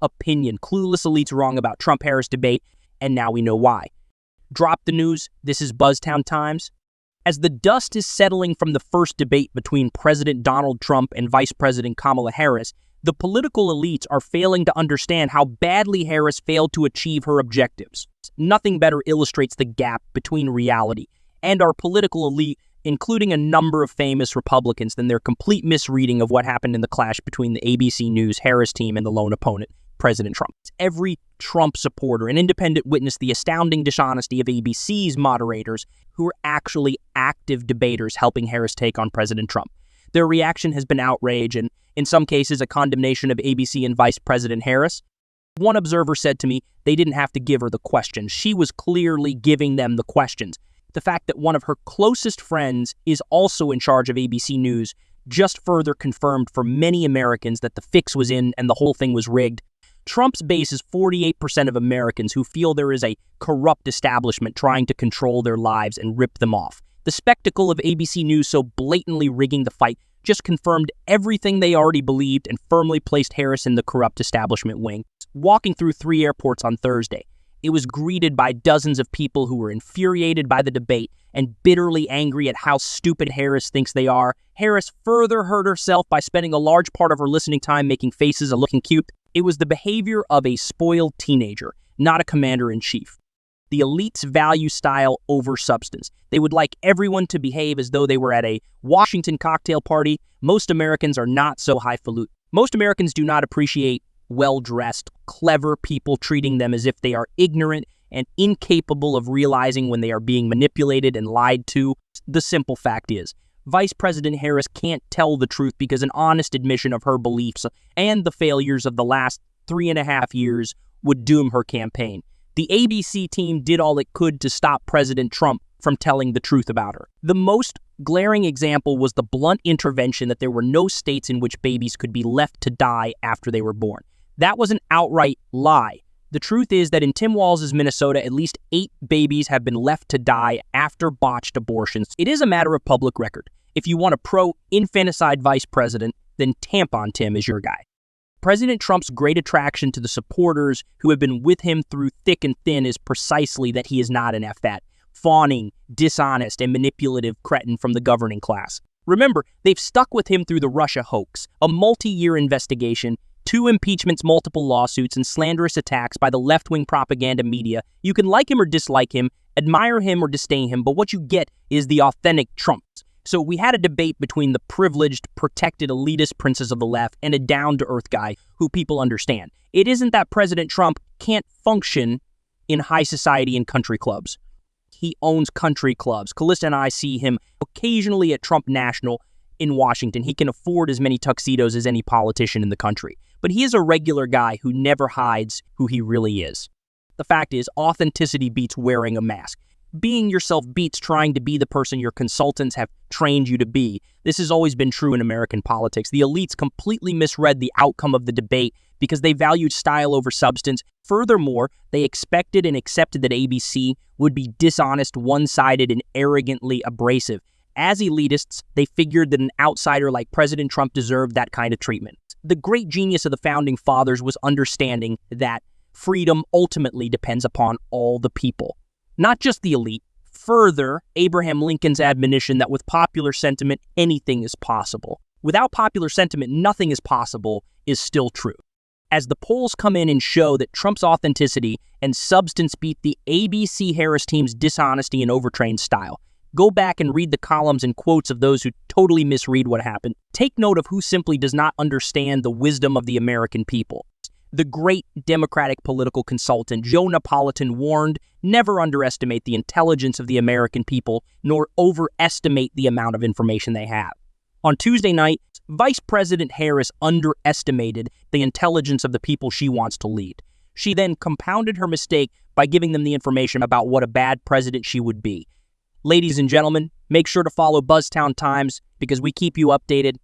opinion. Clueless elites wrong about Trump-Harris debate, and now we know why. Drop the news. This is Buzztown Times. As the dust is settling from the first debate between President Donald Trump and Vice President Kamala Harris, the political elites are failing to understand how badly Harris failed to achieve her objectives. Nothing better illustrates the gap between reality and our political elite, including a number of famous Republicans, than their complete misreading of what happened in the clash between the ABC News Harris team and the lone opponent, President Trump. Every Trump supporter, an independent, witnessed the astounding dishonesty of ABC's moderators, who were actually active debaters helping Harris take on President Trump. Their reaction has been outrage and, in some cases, a condemnation of ABC and Vice President Harris. One observer said to me they didn't have to give her the questions. She was clearly giving them the questions. The fact that one of her closest friends is also in charge of ABC News just further confirmed for many Americans that the fix was in and the whole thing was rigged. Trump's base is 48% of Americans who feel there is a corrupt establishment trying to control their lives and rip them off. The spectacle of ABC News so blatantly rigging the fight just confirmed everything they already believed and firmly placed Harris in the corrupt establishment wing. Walking through 3 airports on Thursday, it was greeted by dozens of people who were infuriated by the debate and bitterly angry at how stupid Harris thinks they are. Harris further hurt herself by spending a large part of her listening time making faces and looking cute. It was the behavior of a spoiled teenager, not a commander-in-chief. The elites value style over substance. They would like everyone to behave as though they were at a Washington cocktail party. Most Americans are not so highfalutin. Most Americans do not appreciate well-dressed, clever people treating them as if they are ignorant and incapable of realizing when they are being manipulated and lied to. The simple fact is, Vice President Harris can't tell the truth because an honest admission of her beliefs and the failures of the last 3.5 years would doom her campaign. The ABC team did all it could to stop President Trump from telling the truth about her. The most glaring example was the blunt intervention that there were no states in which babies could be left to die after they were born. That was an outright lie. The truth is that in Tim Walz's Minnesota, at least 8 babies have been left to die after botched abortions. It is a matter of public record. If you want a pro-infanticide vice president, then Tampon Tim is your guy. President Trump's great attraction to the supporters who have been with him through thick and thin is precisely that he is not an F-fat, fawning, dishonest, and manipulative cretin from the governing class. Remember, they've stuck with him through the Russia hoax, a multi-year investigation, 2 impeachments, multiple lawsuits, and slanderous attacks by the left-wing propaganda media. You can like him or dislike him, admire him or disdain him, but what you get is the authentic Trump. So we had a debate between the privileged, protected, elitist princes of the left and a down-to-earth guy who people understand. It isn't that President Trump can't function in high society and country clubs. He owns country clubs. Calista and I see him occasionally at Trump National in Washington. He can afford as many tuxedos as any politician in the country. But he is a regular guy who never hides who he really is. The fact is, authenticity beats wearing a mask. Being yourself beats trying to be the person your consultants have trained you to be. This has always been true in American politics. The elites completely misread the outcome of the debate because they valued style over substance. Furthermore, they expected and accepted that ABC would be dishonest, one-sided, and arrogantly abrasive. As elitists, they figured that an outsider like President Trump deserved that kind of treatment. The great genius of the Founding Fathers was understanding that freedom ultimately depends upon all the people, not just the elite. Further, Abraham Lincoln's admonition that with popular sentiment, anything is possible. Without popular sentiment, nothing is possible is still true. As the polls come in and show that Trump's authenticity and substance beat the ABC Harris team's dishonesty and overtrained style, go back and read the columns and quotes of those who totally misread what happened. Take note of who simply does not understand the wisdom of the American people. The great Democratic political consultant Joe Napolitan warned, never underestimate the intelligence of the American people, nor overestimate the amount of information they have. On Tuesday night, Vice President Harris underestimated the intelligence of the people she wants to lead. She then compounded her mistake by giving them the information about what a bad president she would be. Ladies and gentlemen, make sure to follow Buzztown Times because we keep you updated